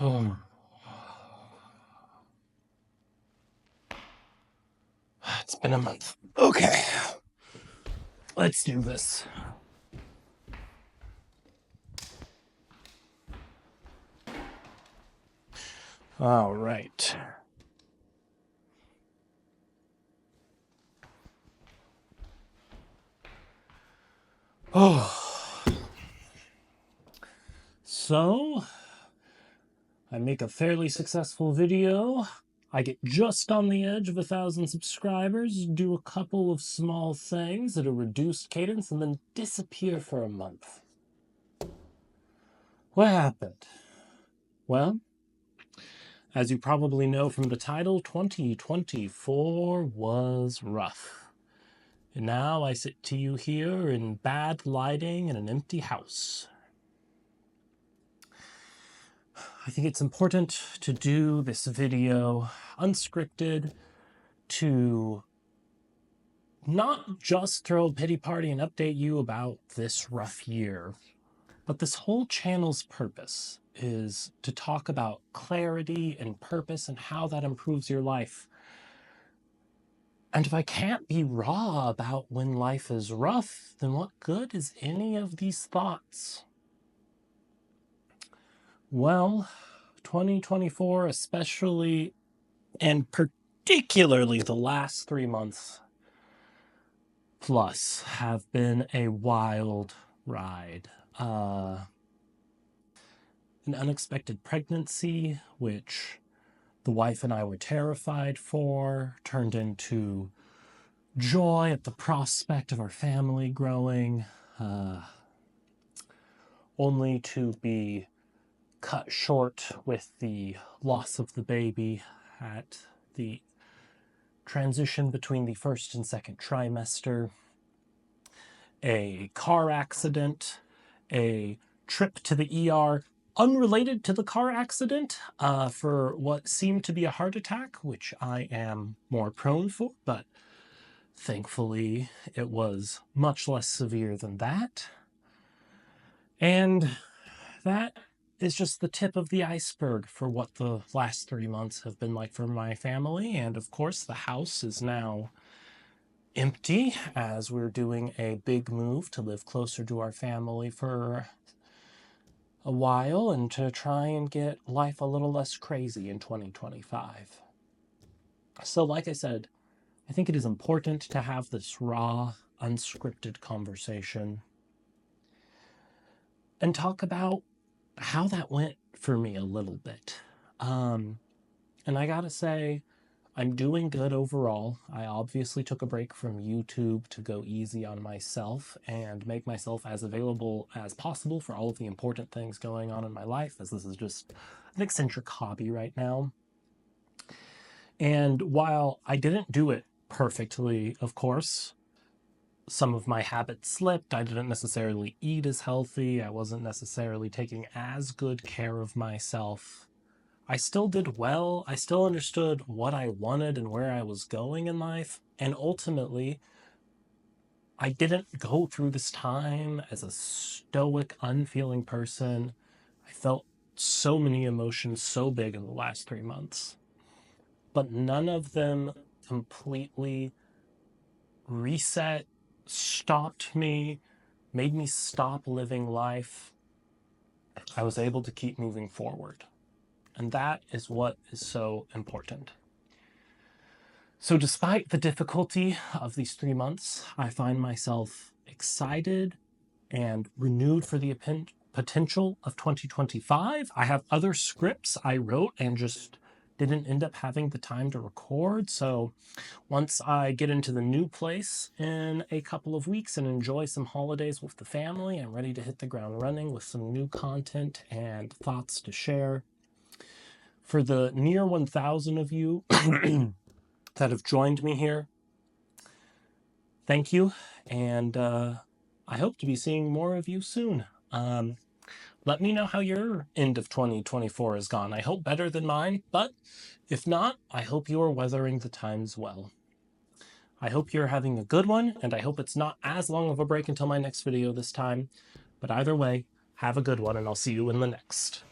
Oh. It's been a month. Okay. Let's do this. All right. Oh. So, I make a fairly successful video. I get just on the edge of 1,000 subscribers, do a couple of small things at a reduced cadence, and then disappear for a month. What happened? Well, as you probably know from the title, 2024 was rough. And now I sit to you here in bad lighting in an empty house. I think it's important to do this video unscripted, to not just throw a pity party and update you about this rough year, but this whole channel's purpose is to talk about clarity and purpose and how that improves your life. And if I can't be raw about when life is rough, then what good is any of these thoughts? Well, 2024 especially, and particularly the last 3 months plus, have been a wild ride. An unexpected pregnancy, which the wife and I were terrified for, turned into joy at the prospect of our family growing, only to be cut short with the loss of the baby at the transition between the first and second trimester, a car accident, a trip to the ER unrelated to the car accident for what seemed to be a heart attack, which I am more prone for, but thankfully it was much less severe than that. And that is just the tip of the iceberg for what the last 3 months have been like for my family. And of course, the house is now empty as we're doing a big move to live closer to our family for a while and to try and get life a little less crazy in 2025. So like I said, I think it is important to have this raw, unscripted conversation and talk about how that went for me a little bit. And I gotta say, I'm doing good overall. I obviously took a break from YouTube to go easy on myself and make myself as available as possible for all of the important things going on in my life, as this is just an eccentric hobby right now. And while I didn't do it perfectly, of course, some of my habits slipped. I didn't necessarily eat as healthy. I wasn't necessarily taking as good care of myself. I still did well. I still understood what I wanted and where I was going in life. And ultimately, I didn't go through this time as a stoic, unfeeling person. I felt so many emotions so big in the last 3 months. But none of them completely reset, stopped me, made me stop living life. I was able to keep moving forward. And that is what is so important. So despite the difficulty of these 3 months, I find myself excited and renewed for the potential of 2025. I have other scripts I wrote and just didn't end up having the time to record. So once I get into the new place in a couple of weeks and enjoy some holidays with the family, I'm ready to hit the ground running with some new content and thoughts to share. For the near 1,000 of you that have joined me here, thank you, and I hope to be seeing more of you soon. Let me know how your end of 2024 has gone. I hope better than mine, but if not, I hope you are weathering the times well. I hope you're having a good one, and I hope it's not as long of a break until my next video this time. But either way, have a good one, and I'll see you in the next.